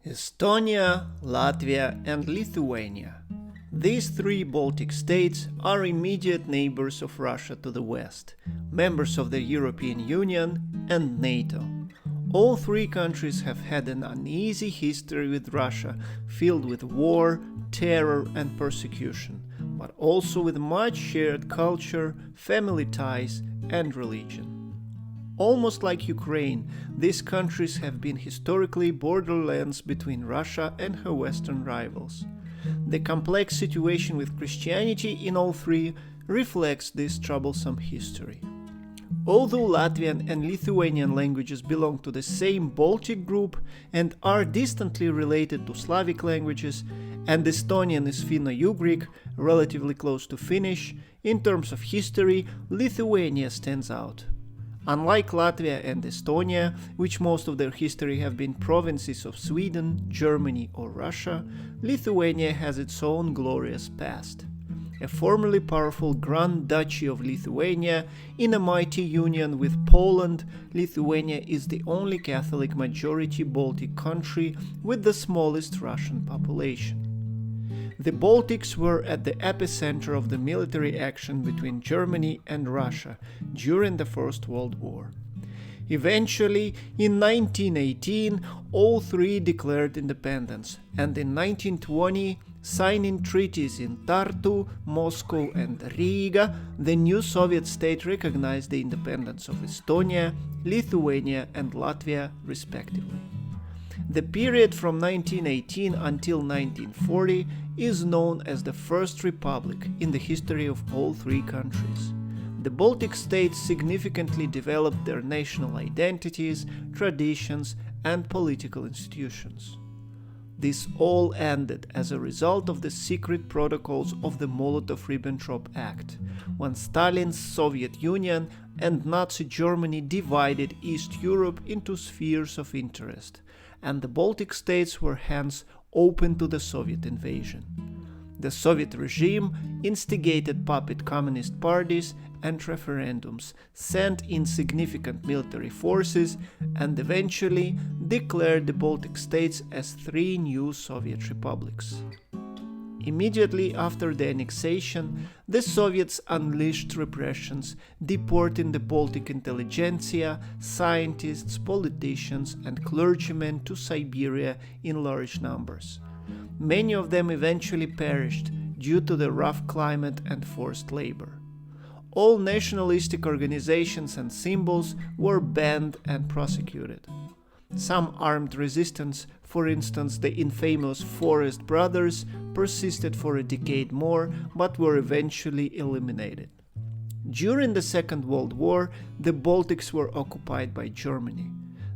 Estonia, Latvia, and Lithuania. These three Baltic states are immediate neighbors of Russia to the west, members of the European Union and NATO. All three countries have had an uneasy history with Russia, filled with war, terror, and persecution, but also with much shared culture, family ties, and religion. Almost like Ukraine, these countries have been historically borderlands between Russia and her Western rivals. The complex situation with Christianity in all three reflects this troublesome history. Although Latvian and Lithuanian languages belong to the same Baltic group and are distantly related to Slavic languages, and Estonian is Finno-Ugric, relatively close to Finnish, in terms of history, Lithuania stands out. Unlike Latvia and Estonia, which most of their history have been provinces of Sweden, Germany, or Russia, Lithuania has its own glorious past. A formerly powerful Grand Duchy of Lithuania, in a mighty union with Poland, Lithuania is the only Catholic majority Baltic country with the smallest Russian population. The Baltics were at the epicenter of the military action between Germany and Russia during the First World War. Eventually, in 1918, all three declared independence, and in 1920, signing treaties in Tartu, Moscow, and Riga, the new Soviet state recognized the independence of Estonia, Lithuania, and Latvia, respectively. The period from 1918 until 1940 is known as the First Republic in the history of all three countries. The Baltic states significantly developed their national identities, traditions, and political institutions. This all ended as a result of the secret protocols of the Molotov-Ribbentrop Pact, when Stalin's Soviet Union and Nazi Germany divided East Europe into spheres of interest, and the Baltic states were hence open to the Soviet invasion. The Soviet regime instigated puppet communist parties and referendums, sent in significant military forces, and eventually declared the Baltic states as three new Soviet republics. Immediately after the annexation, the Soviets unleashed repressions, deporting the Baltic intelligentsia, scientists, politicians, and clergymen to Siberia in large numbers. Many of them eventually perished due to the rough climate and forced labor. All nationalistic organizations and symbols were banned and prosecuted. Some armed resistance, for instance the infamous Forest Brothers, persisted for a decade more, but were eventually eliminated. During the Second World War, the Baltics were occupied by Germany.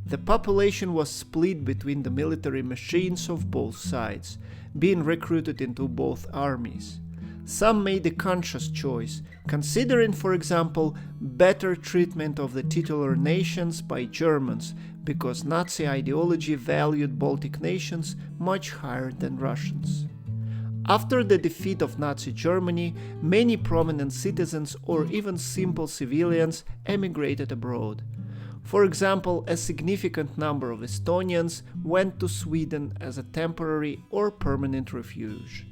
The population was split between the military machines of both sides, being recruited into both armies. Some made a conscious choice, considering, for example, better treatment of the titular nations by Germans, because Nazi ideology valued Baltic nations much higher than Russians. After the defeat of Nazi Germany, many prominent citizens or even simple civilians emigrated abroad. For example, a significant number of Estonians went to Sweden as a temporary or permanent refuge.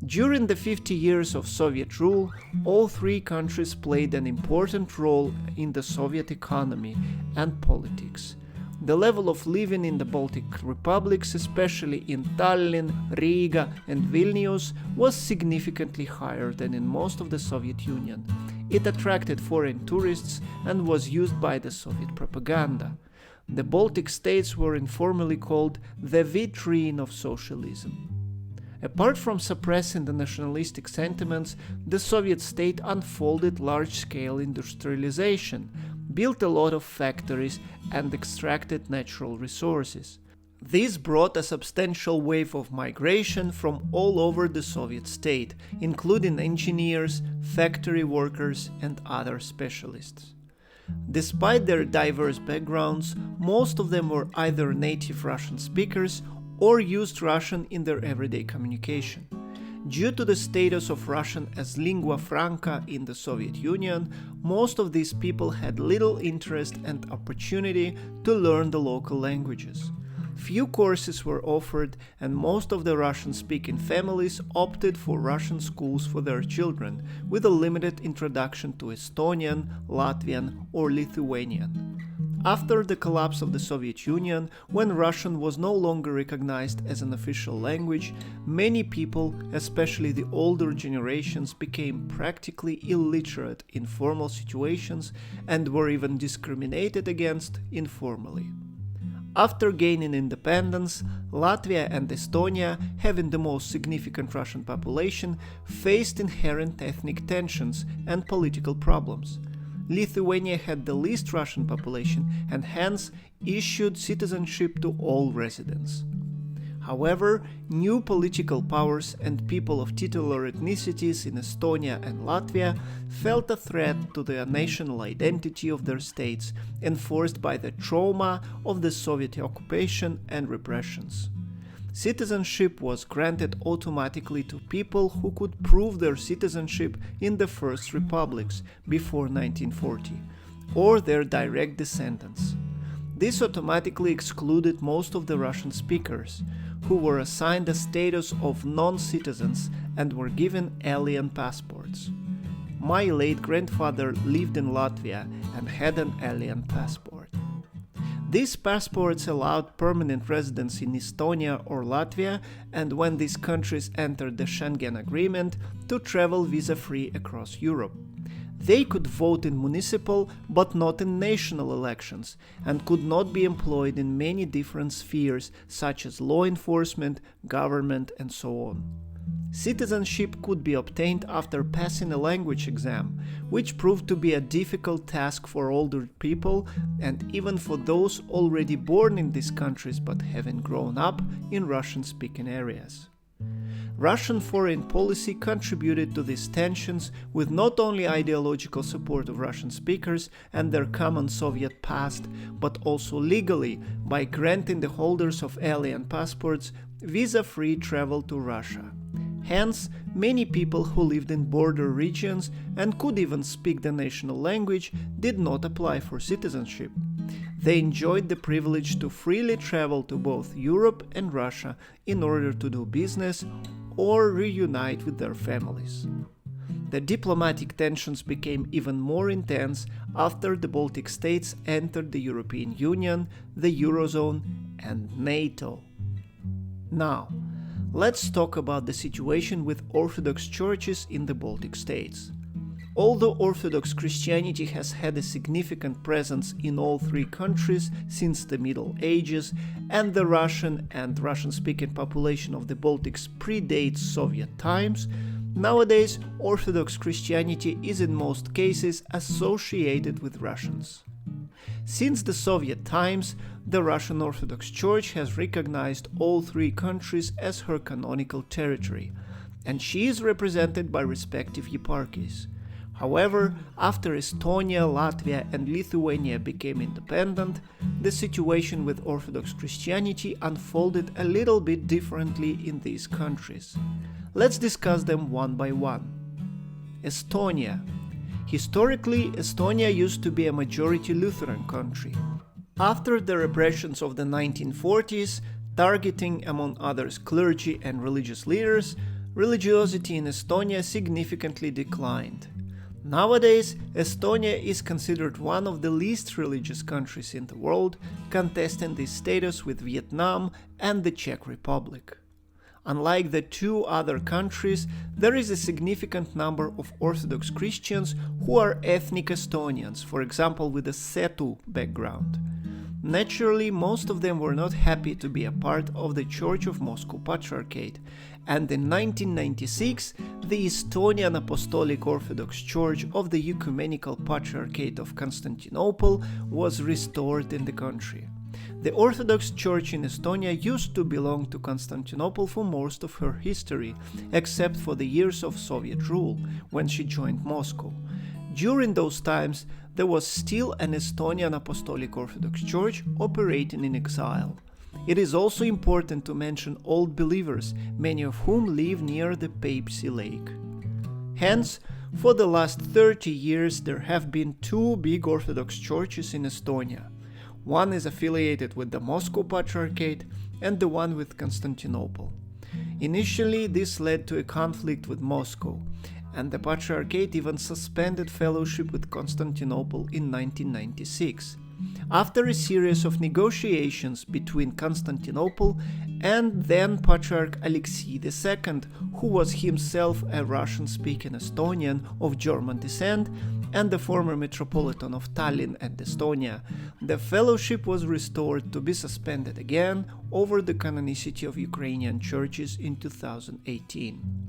During the 50 years of Soviet rule, all three countries played an important role in the Soviet economy and politics. The level of living in the Baltic republics, especially in Tallinn, Riga, and Vilnius, was significantly higher than in most of the Soviet Union. It attracted foreign tourists and was used by the Soviet propaganda. The Baltic states were informally called the vitrine of socialism. Apart from suppressing the nationalistic sentiments, the Soviet state unfolded large-scale industrialization, built a lot of factories, and extracted natural resources. This brought a substantial wave of migration from all over the Soviet state, including engineers, factory workers, and other specialists. Despite their diverse backgrounds, most of them were either native Russian speakers or used Russian in their everyday communication. Due to the status of Russian as lingua franca in the Soviet Union, most of these people had little interest and opportunity to learn the local languages. Few courses were offered, and most of the Russian-speaking families opted for Russian schools for their children, with a limited introduction to Estonian, Latvian, or Lithuanian. After the collapse of the Soviet Union, when Russian was no longer recognized as an official language, many people, especially the older generations, became practically illiterate in formal situations and were even discriminated against informally. After gaining independence, Latvia and Estonia, having the most significant Russian population, faced inherent ethnic tensions and political problems. Lithuania had the least Russian population and hence issued citizenship to all residents. However, new political powers and people of titular ethnicities in Estonia and Latvia felt a threat to the national identity of their states, enforced by the trauma of the Soviet occupation and repressions. Citizenship was granted automatically to people who could prove their citizenship in the first republics before 1940, or their direct descendants. This automatically excluded most of the Russian speakers, who were assigned a status of non-citizens and were given alien passports. My late grandfather lived in Latvia and had an alien passport. These passports allowed permanent residence in Estonia or Latvia, and when these countries entered the Schengen Agreement, to travel visa-free across Europe. They could vote in municipal but not in national elections, and could not be employed in many different spheres such as law enforcement, government, and so on. Citizenship could be obtained after passing a language exam, which proved to be a difficult task for older people and even for those already born in these countries but having grown up in Russian-speaking areas. Russian foreign policy contributed to these tensions with not only ideological support of Russian speakers and their common Soviet past, but also legally by granting the holders of alien passports visa-free travel to Russia. Hence, many people who lived in border regions and could even speak the national language did not apply for citizenship. They enjoyed the privilege to freely travel to both Europe and Russia in order to do business or reunite with their families. The diplomatic tensions became even more intense after the Baltic states entered the European Union, the Eurozone, and NATO. Now, let's talk about the situation with Orthodox churches in the Baltic states. Although Orthodox Christianity has had a significant presence in all three countries since the Middle Ages, and the Russian and Russian-speaking population of the Baltics predates Soviet times, nowadays Orthodox Christianity is in most cases associated with Russians. Since the Soviet times, the Russian Orthodox Church has recognized all three countries as her canonical territory, and she is represented by respective eparchies. However, after Estonia, Latvia, and Lithuania became independent, the situation with Orthodox Christianity unfolded a little bit differently in these countries. Let's discuss them one by one. Estonia. Historically, Estonia used to be a majority Lutheran country. After the repressions of the 1940s, targeting among others clergy and religious leaders, religiosity in Estonia significantly declined. Nowadays, Estonia is considered one of the least religious countries in the world, contesting this status with Vietnam and the Czech Republic. Unlike the two other countries, there is a significant number of Orthodox Christians who are ethnic Estonians, for example with a Setu background. Naturally, most of them were not happy to be a part of the Church of Moscow Patriarchate, and in 1996, the Estonian Apostolic Orthodox Church of the Ecumenical Patriarchate of Constantinople was restored in the country. The Orthodox Church in Estonia used to belong to Constantinople for most of her history, except for the years of Soviet rule, when she joined Moscow. During those times, there was still an Estonian Apostolic Orthodox Church operating in exile. It is also important to mention old believers, many of whom live near the Peipsi Lake. Hence, for the last 30 years there have been two big Orthodox churches in Estonia. One is affiliated with the Moscow Patriarchate and the one with Constantinople. Initially, this led to a conflict with Moscow, and the Patriarchate even suspended fellowship with Constantinople in 1996. After a series of negotiations between Constantinople and then Patriarch Alexei II, who was himself a Russian-speaking Estonian of German descent and the former Metropolitan of Tallinn and Estonia, the fellowship was restored to be suspended again over the canonicity of Ukrainian churches in 2018.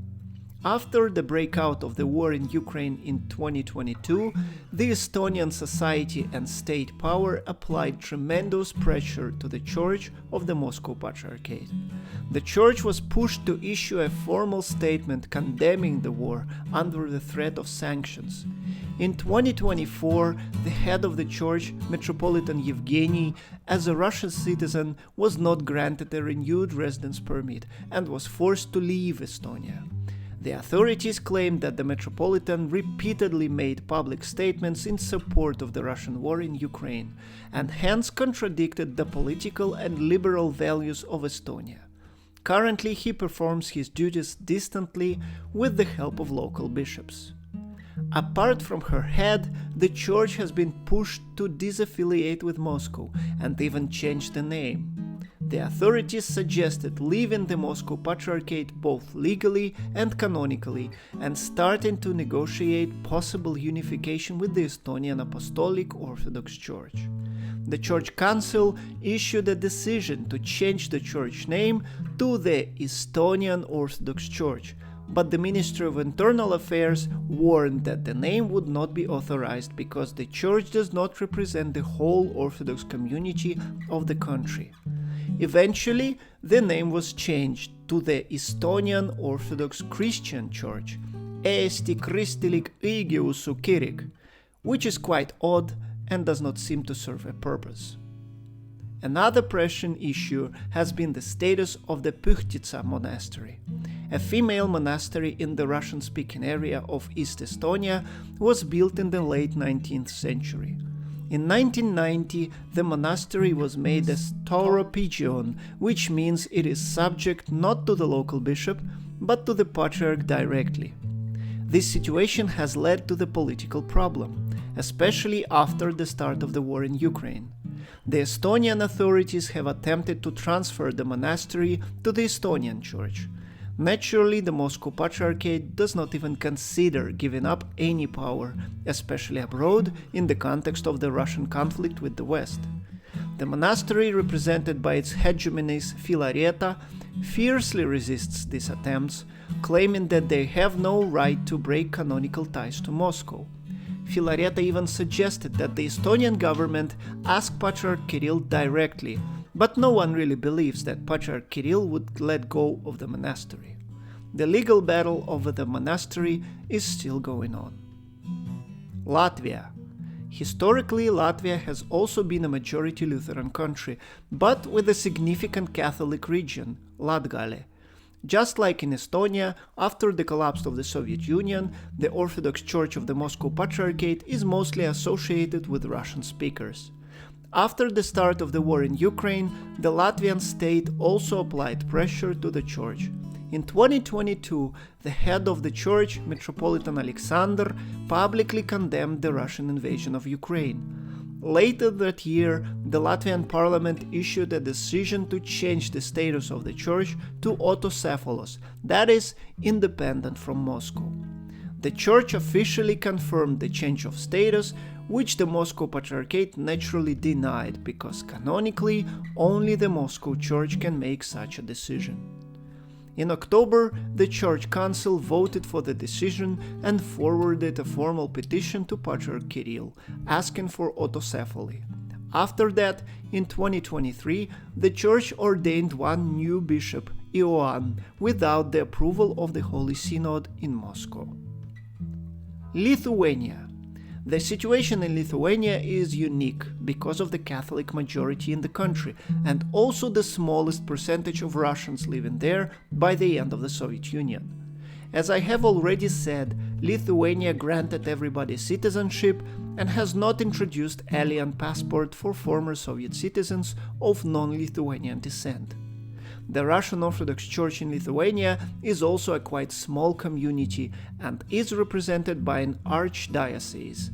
After the breakout of the war in Ukraine in 2022, the Estonian society and state power applied tremendous pressure to the Church of the Moscow Patriarchate. The Church was pushed to issue a formal statement condemning the war under the threat of sanctions. In 2024, the head of the Church, Metropolitan Yevgeny, as a Russian citizen, was not granted a renewed residence permit and was forced to leave Estonia. The authorities claimed that the Metropolitan repeatedly made public statements in support of the Russian war in Ukraine, and hence contradicted the political and liberal values of Estonia. Currently, he performs his duties distantly with the help of local bishops. Apart from her head, the church has been pushed to disaffiliate with Moscow and even change the name. The authorities suggested leaving the Moscow Patriarchate both legally and canonically and starting to negotiate possible unification with the Estonian Apostolic Orthodox Church. The Church Council issued a decision to change the church name to the Estonian Orthodox Church, but the Ministry of Internal Affairs warned that the name would not be authorized because the church does not represent the whole Orthodox community of the country. Eventually, the name was changed to the Estonian Orthodox Christian Church, Eesti Kristlik Õigeusu Kirik, which is quite odd and does not seem to serve a purpose. Another pressing issue has been the status of the Pühtitsa monastery. A female monastery in the Russian-speaking area of East Estonia was built in the late 19th century. In 1990, the monastery was made as Tauropigion, which means it is subject not to the local bishop, but to the patriarch directly. This situation has led to the political problem, especially after the start of the war in Ukraine. The Estonian authorities have attempted to transfer the monastery to the Estonian church. Naturally, the Moscow Patriarchate does not even consider giving up any power, especially abroad, in the context of the Russian conflict with the West. The monastery, represented by its hegemoness Filareta, fiercely resists these attempts, claiming that they have no right to break canonical ties to Moscow. Filareta even suggested that the Estonian government ask Patriarch Kirill directly, but no one really believes that Patriarch Kirill would let go of the monastery. The legal battle over the monastery is still going on. Latvia. Historically, Latvia has also been a majority Lutheran country, but with a significant Catholic region, Latgale. Just like in Estonia, after the collapse of the Soviet Union, the Orthodox Church of the Moscow Patriarchate is mostly associated with Russian speakers. After the start of the war in Ukraine, the Latvian state also applied pressure to the church. In 2022, the head of the church, Metropolitan Alexander, publicly condemned the Russian invasion of Ukraine. Later that year, the Latvian parliament issued a decision to change the status of the church to autocephalous, that is, independent from Moscow. The church officially confirmed the change of status, which the Moscow Patriarchate naturally denied because canonically only the Moscow Church can make such a decision. In October, the Church Council voted for the decision and forwarded a formal petition to Patriarch Kirill, asking for autocephaly. After that, in 2023, the Church ordained one new bishop, Ioan, without the approval of the Holy Synod in Moscow. Lithuania. The situation in Lithuania is unique because of the Catholic majority in the country and also the smallest percentage of Russians living there by the end of the Soviet Union. As I have already said, Lithuania granted everybody citizenship and has not introduced alien passport for former Soviet citizens of non-Lithuanian descent. The Russian Orthodox Church in Lithuania is also a quite small community and is represented by an archdiocese.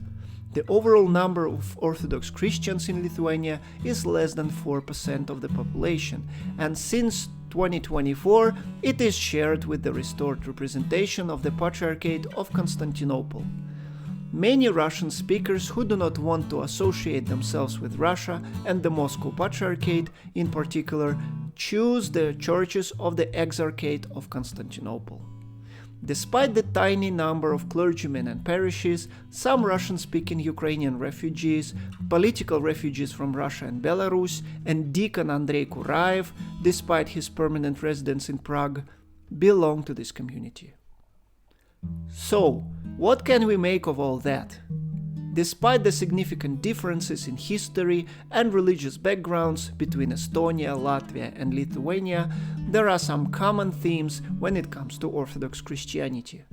The overall number of Orthodox Christians in Lithuania is less than 4% of the population, and since 2024 it is shared with the restored representation of the Patriarchate of Constantinople. Many Russian speakers who do not want to associate themselves with Russia and the Moscow Patriarchate in particular choose the churches of the Exarchate of Constantinople. Despite the tiny number of clergymen and parishes, some Russian-speaking Ukrainian refugees, political refugees from Russia and Belarus, and Deacon Andrei Kuraev, despite his permanent residence in Prague, belong to this community. So, what can we make of all that? Despite the significant differences in history and religious backgrounds between Estonia, Latvia, and Lithuania, there are some common themes when it comes to Orthodox Christianity.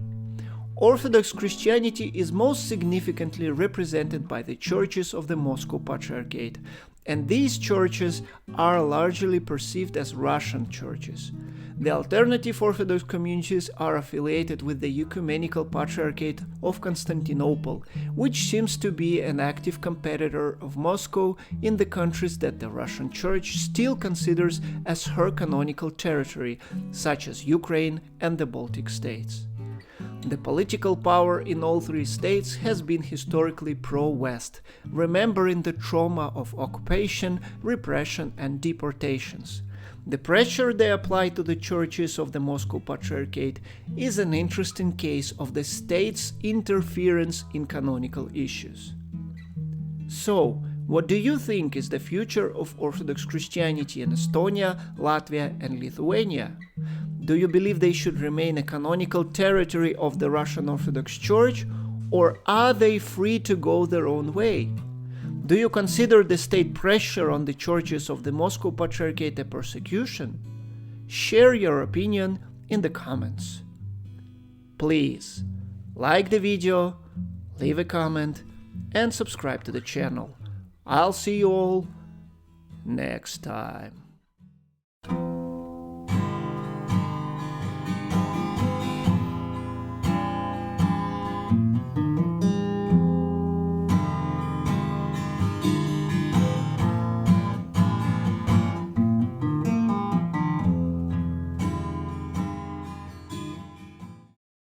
Orthodox Christianity is most significantly represented by the churches of the Moscow Patriarchate, and these churches are largely perceived as Russian churches. The alternative Orthodox communities are affiliated with the Ecumenical Patriarchate of Constantinople, which seems to be an active competitor of Moscow in the countries that the Russian Church still considers as her canonical territory, such as Ukraine and the Baltic states. The political power in all three states has been historically pro-West, remembering the trauma of occupation, repression, and deportations. The pressure they apply to the churches of the Moscow Patriarchate is an interesting case of the state's interference in canonical issues. So, what do you think is the future of Orthodox Christianity in Estonia, Latvia, and Lithuania? Do you believe they should remain a canonical territory of the Russian Orthodox Church, or are they free to go their own way? Do you consider the state pressure on the churches of the Moscow Patriarchate a persecution? Share your opinion in the comments. Please like the video, leave a comment, and subscribe to the channel. I'll see you all next time.